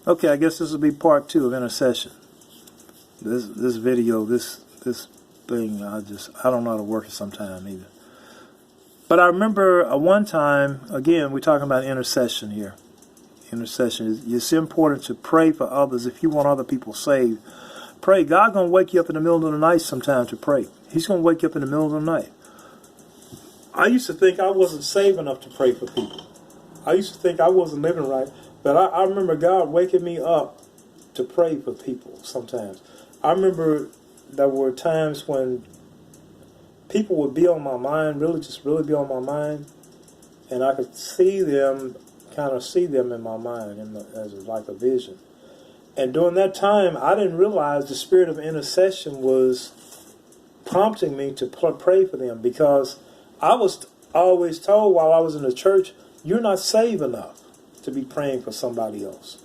Okay, I guess this will be part 2 of intercession. This video, this thing, I don't know how to work it sometime either. But I remember one time, again, we're talking about intercession here. Intercession. It's important to pray for others if you want other people saved. Pray. God's going to wake you up in the middle of the night sometime to pray. He's going to wake you up in the middle of the night. I used to think I wasn't saved enough to pray for people. I used to think I wasn't living right. But I remember God waking me up to pray for people sometimes. I remember there were times when people would be on my mind, really be on my mind, and I could see them, kind of see them in my mind as like a vision. And during that time, I didn't realize the spirit of intercession was prompting me to pray for them, because I was always told while I was in the church, you're not saved enough to be praying for somebody else,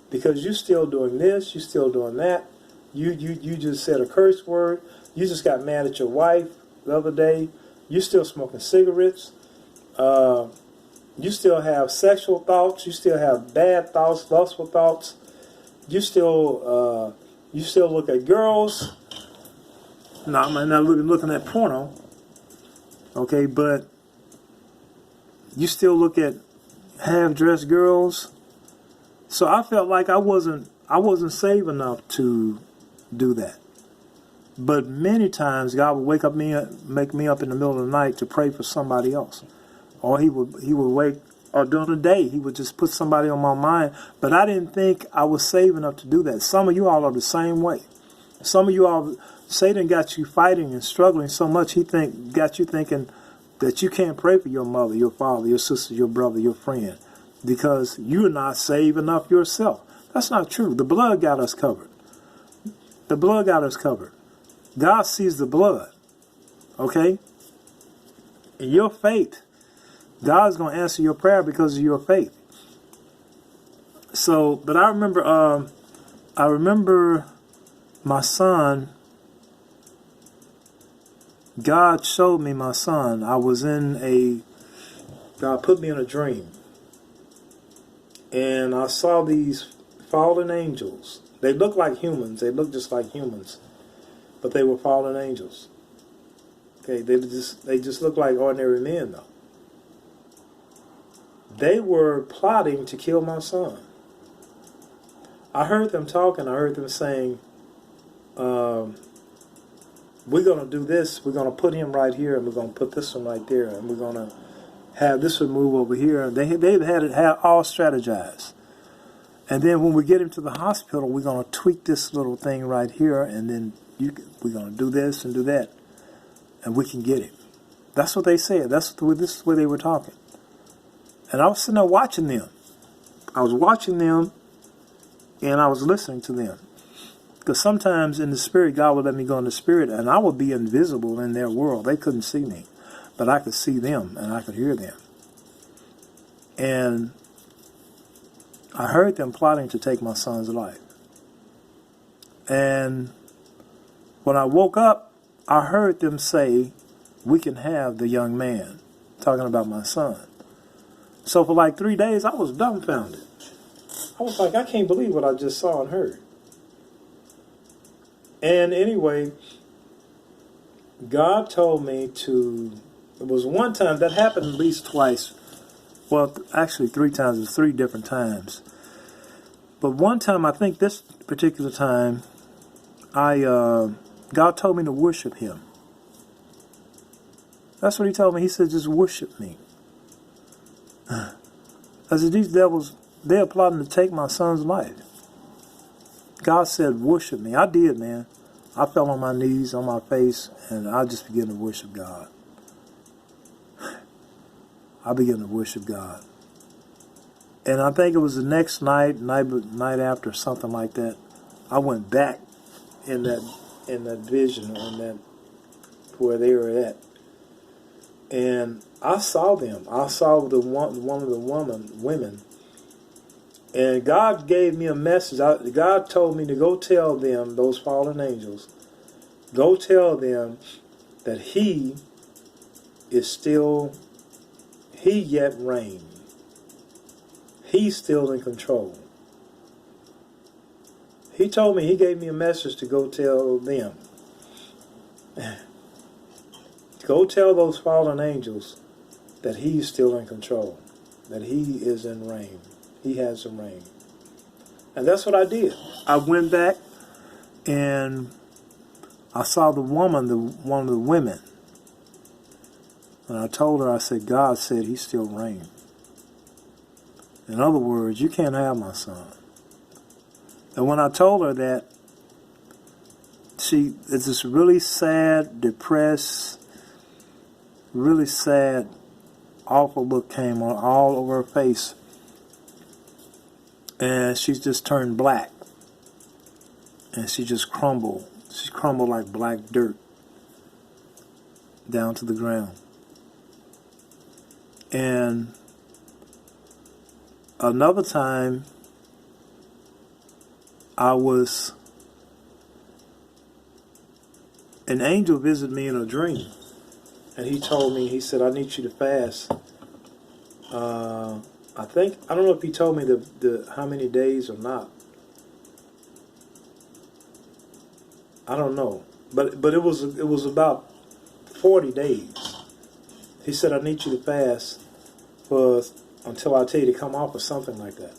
because you're still doing this, you're still doing that. You just said a curse word. You just got mad at your wife the other day. You're still smoking cigarettes. You still have sexual thoughts. You still have bad thoughts, lustful thoughts. You still look at girls. No, I'm not looking at porno. Okay, but you still look at half-dressed girls. So I felt like I wasn't saved enough to do that. But many times God would make me up in the middle of the night to pray for somebody else, or he would wake, or during the day he would just put somebody on my mind. But I didn't think I was saved enough to do that. Some of you all are the same way. Some of you all, Satan got you fighting and struggling so much got you thinking that you can't pray for your mother, your father, your sister, your brother, your friend, because you're not saved enough yourself. That's not true. The blood got us covered. The blood got us covered. God sees the blood. Okay? In your faith, God's going to answer your prayer because of your faith. So, but I remember my son. God showed me my son. God put me in a dream. And I saw these fallen angels. They look like humans. They look just like humans. But they were fallen angels. Okay, they just look like ordinary men, though. They were plotting to kill my son. I heard them talking. I heard them saying, we're going to do this. We're going to put him right here, and we're going to put this one right there, and we're going to have this one move over here. They had all strategized. And then when we get him to the hospital, we're going to tweak this little thing right here, and then we're going to do this and do that, and we can get him. That's what they said. This is the way they were talking. And I was sitting there watching them. I was watching them, and I was listening to them. Because sometimes in the spirit, God would let me go in the spirit, and I would be invisible in their world. They couldn't see me, but I could see them, and I could hear them. And I heard them plotting to take my son's life. And when I woke up, I heard them say, we can have the young man, talking about my son. So for like 3 days, I was dumbfounded. I was like, I can't believe what I just saw and heard. And anyway, God told me it was one time, that happened at least twice. Well, actually 3 times. It was 3 different times. But one time, I think this particular time, God told me to worship him. That's what he told me. He said, just worship me. I said, these devils, they're plotting to take my son's life. God said, worship me. I did, man. I fell on my knees, on my face, and I just began to worship God. I began to worship God. And I think it was the next night after, something like that, I went back in that vision, in that where they were at. And I saw them. I saw one of the women. And God gave me a message. God told me to go tell them, those fallen angels, go tell them that he yet reigns. He's still in control. He told me, he gave me a message to go tell them. Go tell those fallen angels that he's still in control, that he is in reign. He has some reign. And that's what I did. I went back and I saw the woman, one of the women. And I told her, I said, God said he still reigns. In other words, you can't have my son. And when I told her that, it's this really sad, depressed, really sad, awful look came on all over her face. And she just turned black. And she just crumbled. She crumbled like black dirt down to the ground. And another time, an angel visited me in a dream. And he told me, he said, I need you to fast. I don't know if he told me the how many days or not. I don't know. But it was about 40 days. He said, I need you to fast until I tell you to come off or something like that.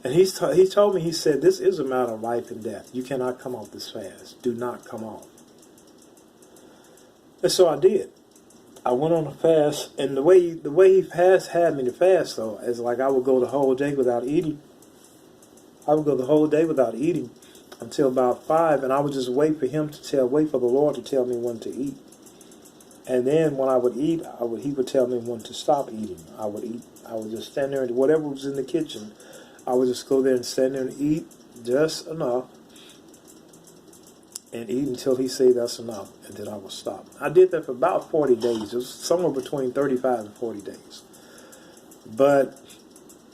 And he told me, he said, this is a matter of life and death. You cannot come off this fast. Do not come off. And so I did. I went on a fast, and the way he had me to fast, though, is like I would go the whole day without eating. I would go the whole day without eating until about 5, and I would just wait for the Lord to tell me when to eat. And then when I would eat, he would tell me when to stop eating. I would eat. I would just stand there, and whatever was in the kitchen, I would just go there and stand there and eat just enough, and eat until he said that's enough, and then I would stop. I did that for about 40 days. It was somewhere between 35 and 40 days.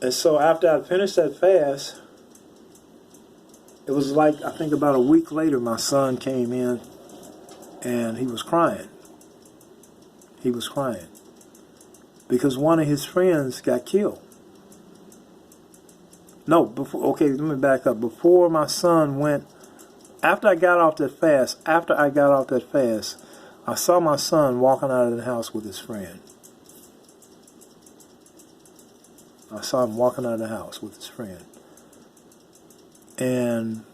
And so after I finished that fast, it was like, I think about a week later, my son came in, and he was crying. He was crying because one of his friends got killed. No, let me back up. Before my son went, after I got off that fast, I saw my son walking out of the house with his friend. I saw him walking out of the house with his friend. And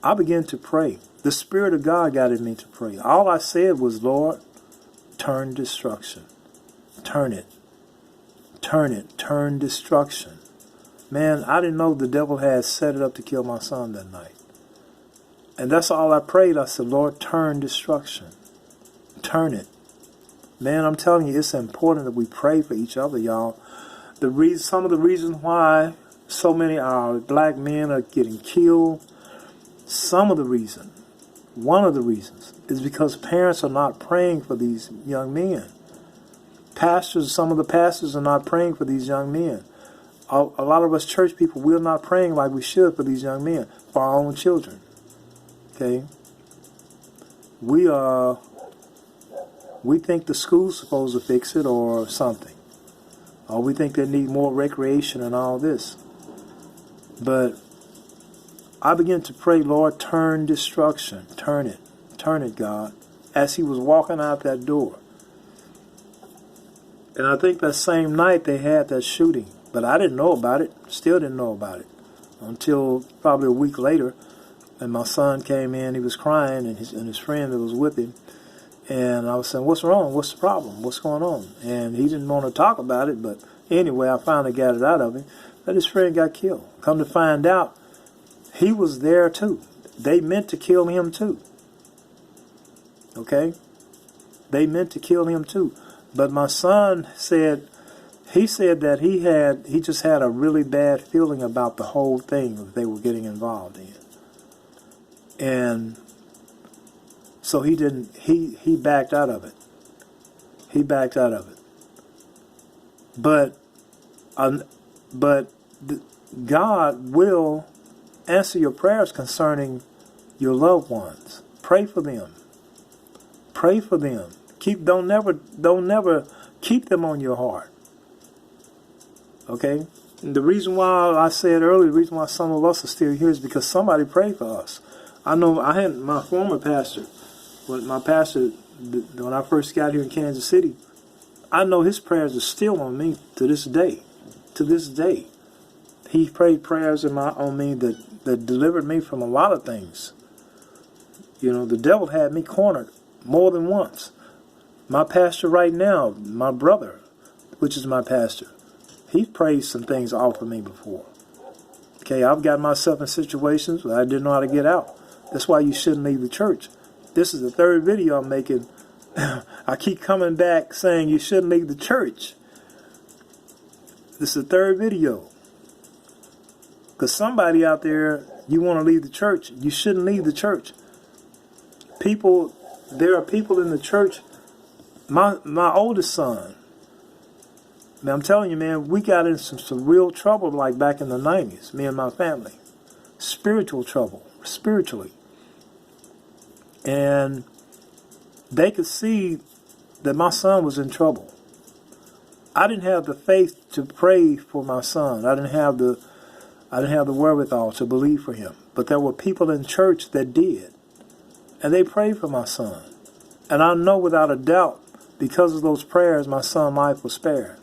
I began to pray. The Spirit of God got in me to pray. All I said was, Lord, turn destruction. Turn it. Turn it. Turn destruction. Man, I didn't know the devil had set it up to kill my son that night. And that's all I prayed. I said, Lord, turn destruction. Turn it. Man, I'm telling you, it's important that we pray for each other, y'all. Some of the reasons why so many of our black men are getting killed, one of the reasons, is because parents are not praying for these young men. Some of the pastors are not praying for these young men. A lot of us church people, we're not praying like we should for these young men, for our own children. Okay? We think the school's supposed to fix it or something. Or we think they need more recreation and all this. But I began to pray, Lord, turn destruction. Turn it. Turn it, God. As he was walking out that door. And I think that same night they had that shooting. But I didn't know about it. Still didn't know about it. Until probably a week later. And my son came in. He was crying. And his friend that was with him. And I was saying, what's wrong? What's the problem? What's going on? And he didn't want to talk about it. But anyway, I finally got it out of him. That his friend got killed. Come to find out, he was there too. They meant to kill him too. Okay? They meant to kill him too. But my son said that he just had a really bad feeling about the whole thing that they were getting involved in. And so he backed out of it. He backed out of it. But God will answer your prayers concerning your loved ones. Pray for them. Pray for them. Don't never keep them on your heart. Okay? And the reason why I said earlier, the reason why some of us are still here is because somebody prayed for us. I know I had my former pastor, when I first got here in Kansas City, I know his prayers are still on me to this day. To this day. He prayed prayers on me that delivered me from a lot of things. You know, the devil had me cornered more than once. My pastor right now, my brother, which is my pastor, he prayed some things off of me before. Okay, I've got myself in situations where I didn't know how to get out. That's why you shouldn't leave the church. This is the third video I'm making. I keep coming back saying you shouldn't leave the church. This is the third video. Because somebody out there, you want to leave the church. You shouldn't leave the church. There are people in the church. My oldest son, man, I'm telling you, man, we got in some real trouble like back in the 90s, me and my family. Spiritual trouble, spiritually. And they could see that my son was in trouble. I didn't have the faith to pray for my son. I didn't have the wherewithal to believe for him. But there were people in church that did. And they prayed for my son. And I know without a doubt, because of those prayers, my son's life was spared.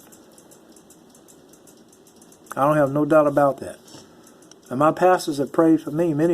I don't have no doubt about that. And my pastors have prayed for me many times.